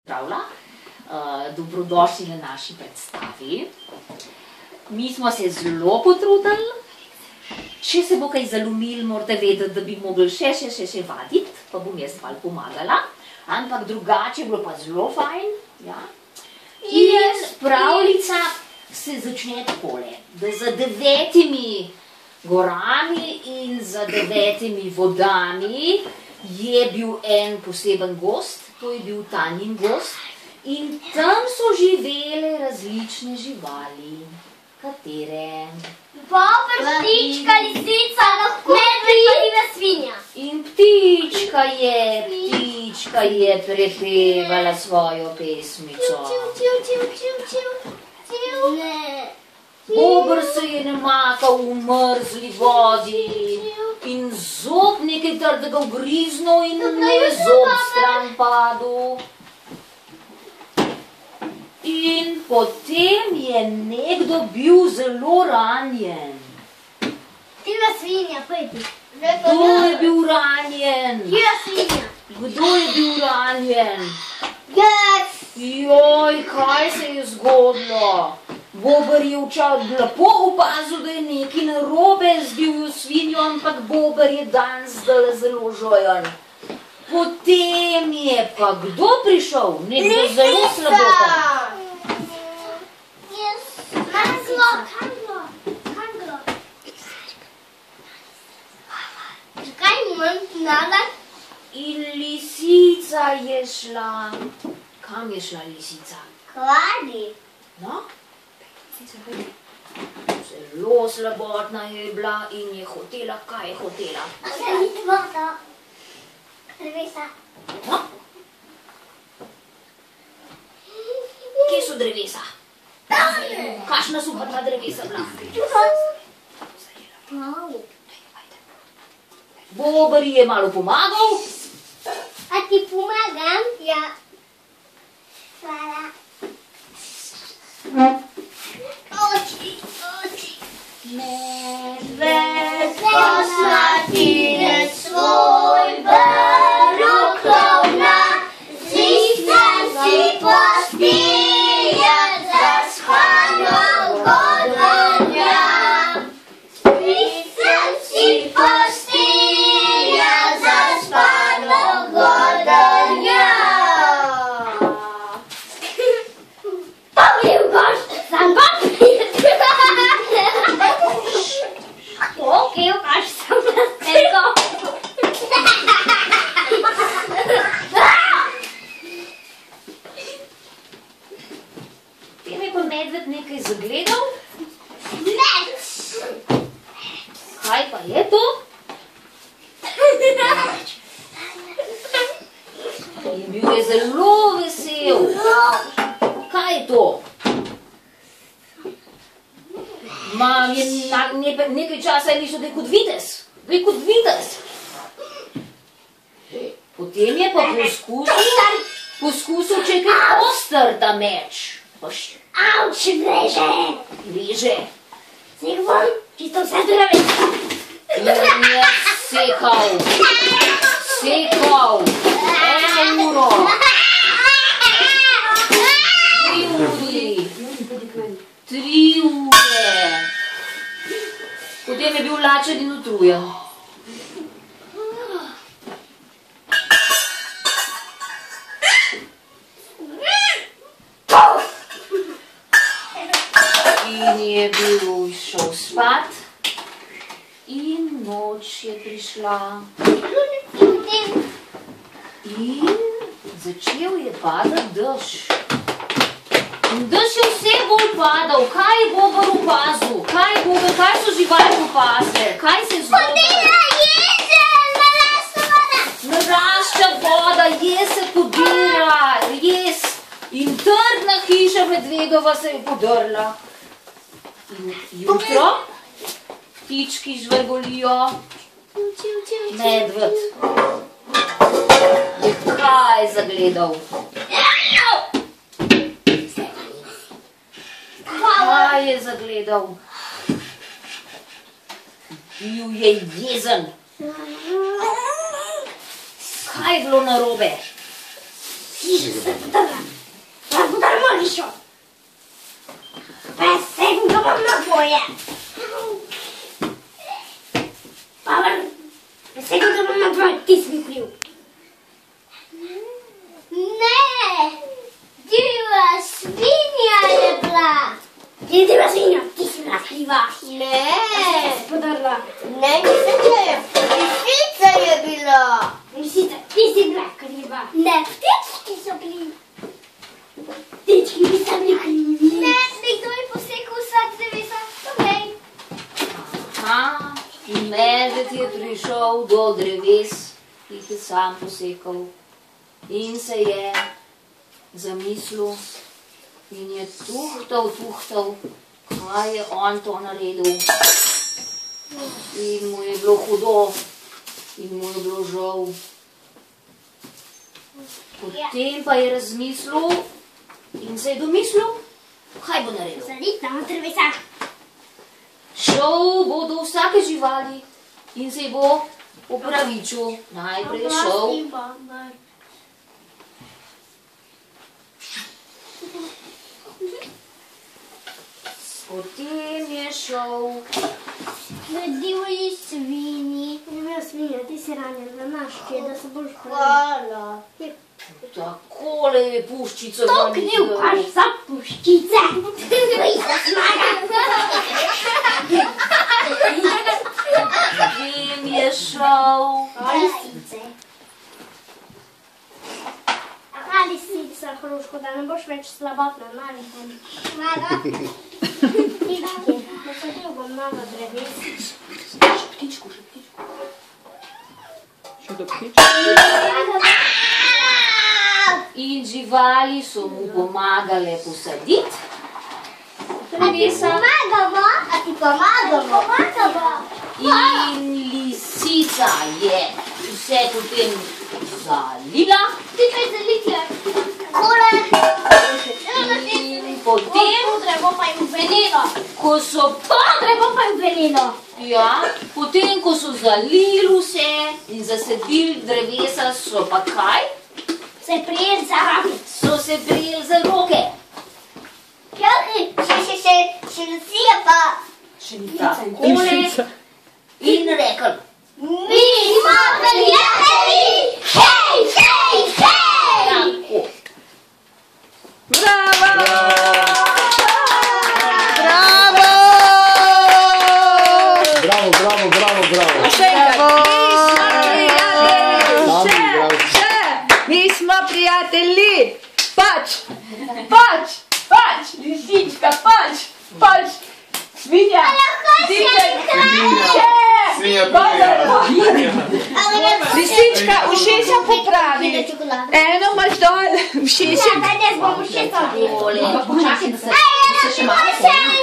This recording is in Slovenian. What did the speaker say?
Zdravila, dobrodošli na naši predstavi. Mi smo se zelo potrudili. Če se bo kaj zalomil, morate vedeti, da bi mogli še vaditi, pa bom jaz malo pomagala. Ampak drugače je bilo pa zelo fajn. In pravljica se začne takole, da za 9 gorami in za 9 vodami je bil en poseben gost. To je bil Tanjin gost in tam so živele različne živali. Katere? Bober, ptička, lisica, medved pa diva svinja. In ptička je prepevala svojo pesmico. Bober se je namakal v mrzli vodi in zob nekaj trdega ugriznil in mu je zob stran padel. In potem je nekdo bil zelo ranjen. Diva svinja, pojdi. Kdo je bil ranjen? Diva svinja. Kdo je bil ranjen? Jaz. Joj, kaj se je zgodilo? Bober je lepo opazil, da je nekaj narobe z divjo svinjo, ampak Bober je danes zdaj zelo žojen. Potem je pa kdo prišel? Nekdo zelo slaboten. Kanglo. Zakaj nimam nada? In lisica je šla. Kam je šla lisica? Kvadi. No? Zelo slabotna je bila in je hotela, kaj je hotela? Voda. Drevesa. No? Kje so drevesa? Kakšna so pa ta drevesa bila? Bober je malo pomagal. A ti pomagam? Ja. Hvala. Oči. Medved posmatire svoj beruk klovna, z listem si postija zaspano godanja. Z listem si postija zaspano godanja. Povim boš, sam boš. Okay, acho que são legal. Tem pa medved nekaj zagledal? Meč. Kaj pa je to? In bil je zelo vesel. Kaj je to? Nekaj časa je mislil, da je kot vitez. Potem je pa poskusil, če je kaj oster ta meč. Auč, Reže. Sekal, čisto vse drevesa. In je sekal. 1 uro. 3 ure. Potem je bil lačen in utrujen. In je bil šel spat. In noč je prišla. In začel je padati dež. In dež je vse bolj padal. Kaj je Bober opazil? Kaj so živali opazile? Kaj se je zgodilo? Narašča voda, se podira, in trdna hiša medvedova se je podrla. In jutro ptički žvrgolijo. Medved je kaj zagledal? Kaj je zagledal? Bil je jezen. Kaj je bilo narobe? Podarmo lišo. Pesek ga bom napoje. Pavel, pesek ga bom napoje, ti si mi kriv. Ne, divja svinja je bila. Je divja svinja, ti si bila kriva. Ne. Podarla. Ne, nisem je. Lisica je bila. Lisica, ti si bila kriva. Ne, ptički so krivi. Ptički niso bili krivi. Ne, nekdo je posekal vsa drevesa. Povej. Aha, medved je prišel do dreves, jih je sam posekal in se je zamislil in je tuhtal, kaj je on to naredil. In mu je bilo hudo in mu je bilo žal. Potem pa je razmislil in se je domislil, kaj bo naredil. Zadit na drevesa. Šel bo do vsake živali in se ji bo opravičil. Najprej je šel. Potem je šel. Divji svini. Divja svinja, ti si ranjen na naške, da se boš hvala. Takole je puščico. To knjivkaš za puščice. Tvojta zmaga. Potem je šel. Lisice. Aha, lisica, hruško, da ne boš več slabotna, nalihom. Hvala. Ptički, posadil bom novo dreves. Še ptičku. Še do ptičku. In živali so mu pomagale posaditi drevesa. A ti pomagamo. In lisica je vse potem zalila. Ti kaj zalitja? Kole. In potem, Podrebo pa jim veneno. ko so Podrebo pa jim veneno. Ja, potem, ko so zalili vse in zasadili drevesa, so pa kaj? Se prijeli za roke. So se prijeli za roke. Še Lucija pa. Še ni takole. In rekli, Mi smo prijatelji. Hej, hej, hej. tako. Bravo! Bravo. A še enkrat. Mi smo prijatelji. Pač. Lisička, pač. Svinja. Lisička, ušesa popravi. Eno imaš dol, ušesa. Danes bomo še to. Počakaj, da se še malo.